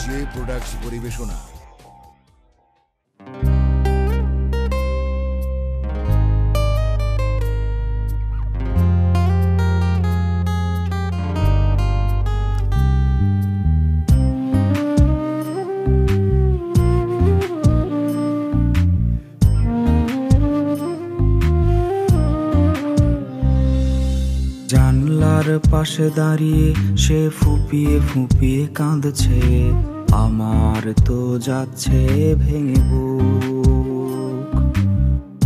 যে প্রোডাক্টস পরিবেশনা। জানলার পাশে দাঁড়িয়ে সে ফুপিয়ে ফুপিয়ে কাঁদছে, আমার তো যাচ্ছে ভেঙে বুক।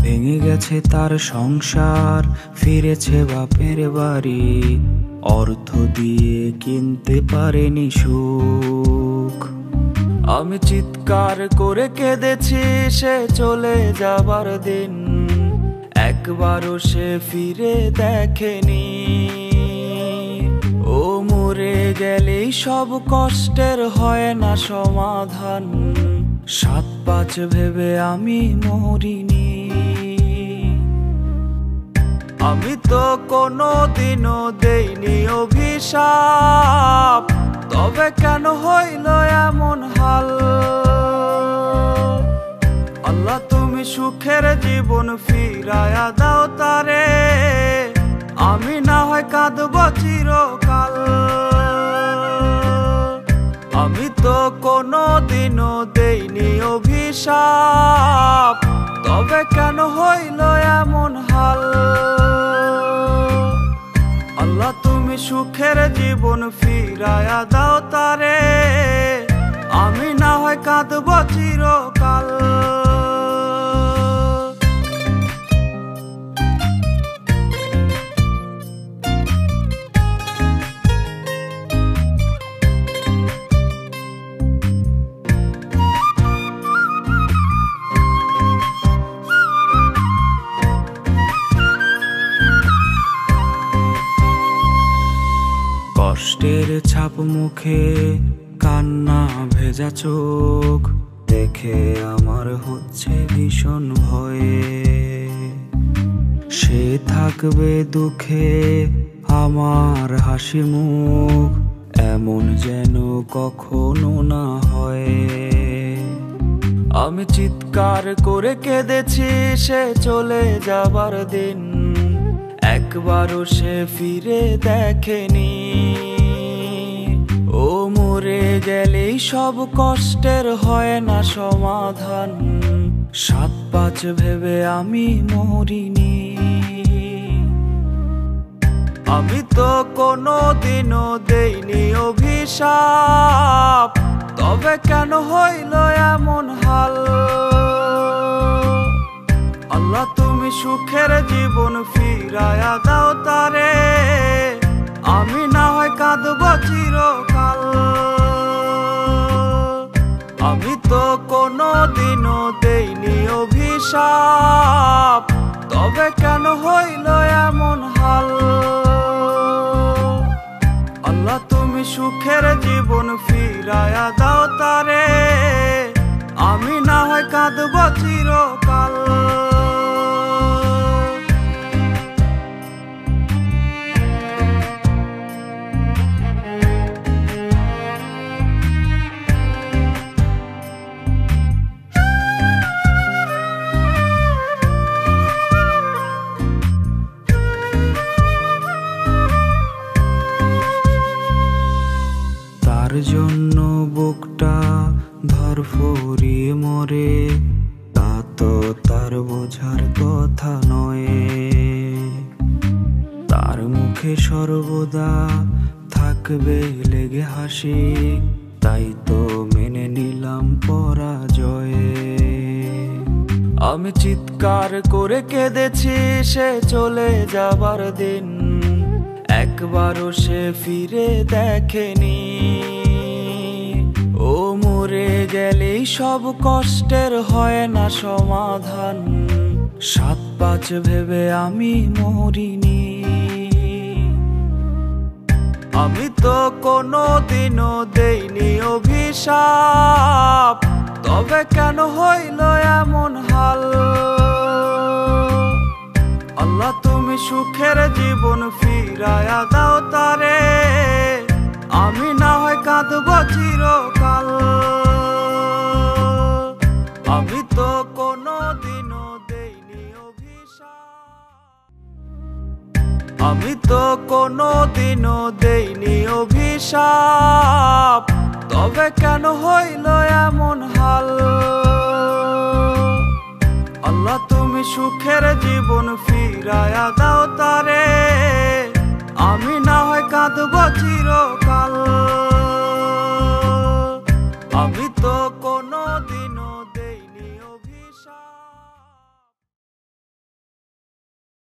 ভেঙে গেছে তার সংসার, ফিরেছে বাপের বাড়ি, অর্থ দিয়ে কিনতে পারেনি সুখ। আমি চিৎকার করে কেঁদেছি সে চলে যাবার দিন, একবারও সে ফিরে দেখেনি। ও মরে গেলেই সব কষ্টের হয় না সমাধান, ৭-৫ ভেবে আমি মরিনি। আমি তো কোনোদিনও দেইনি অভিশাপ, তবে কেন হইল এমন হাল? আল্লাহ তুমি সুখের জীবন ফিরায়া দাও তারে, আমি না হয় কাঁদব চিরকাল। আমি তো কোনোদিনও দেইনি অভিশাপ, তবে কেন হইল এমন হাল? আল্লাহ তুমি সুখের জীবন ফিরায়া দাও তারে, আমি না হয় কাঁদব চিরকাল। কষ্টের ছাপ মুখে, কান্না ভেজা চোখ, দেখে আমার হচ্ছে ভীষণ ভয়ে। সে থাকবে দুঃখে আমার হাসি মুখ, এমন যেন কখনো না হয়। আমি চিৎকার করে কেঁদেছি সে চলে যাবার দিন, একবারও সে ফিরে দেখেনি। ও মরে গেলেই সব কষ্টের হয় না সমাধান, ৭-৫ ভেবে আমি মরিনি। আমি তো কোনোদিনও দেইনি অভিশাপ, তবে কেন হইল এমন হাল? আল্লাহ তুমি সুখের জীবন ফিরায়া দাও তারে, আমি না হয় কাঁদব চিরকাল। আমি তো কোনোদিনও দেইনি অভিশাপ, তবে কেন হইল এমন হাল? আল্লাহ তুমি সুখের জীবন ফিরায়া দাও তারে, আমি না হয় কাঁদব চিরকাল। তার জন্য বুকটা ধরফরিয়ে মরে, তা তো তার বোঝার কথা নয়। তার মুখে সর্বদা থাকবে লেগে হাসি, তাই তো মেনে নিলাম পরাজয়ে। আমি চিৎকার করে কেঁদেছি সে চলে যাবার দিন, একবারও সে ফিরে দেখেনি। ও মরে গেলেই সব কষ্টের হয় না সমাধান, ৭-৫ ভেবে আমি মরিনি। আমি তো কোনোদিনও দেইনি অভিশাপ, তবে কেন হইল এমন হাল? আল্লাহ তুমি সুখের জীবন ফিরায়া দাও তারে, আমি না হয় কাঁদব চিরকাল। আমি তো কোনোদিনও দেইনি অভিশাপ, তবে কেন হইল এমন হাল? আল্লাহ তুমি সুখের জীবন ফিরায়া দাও তারে,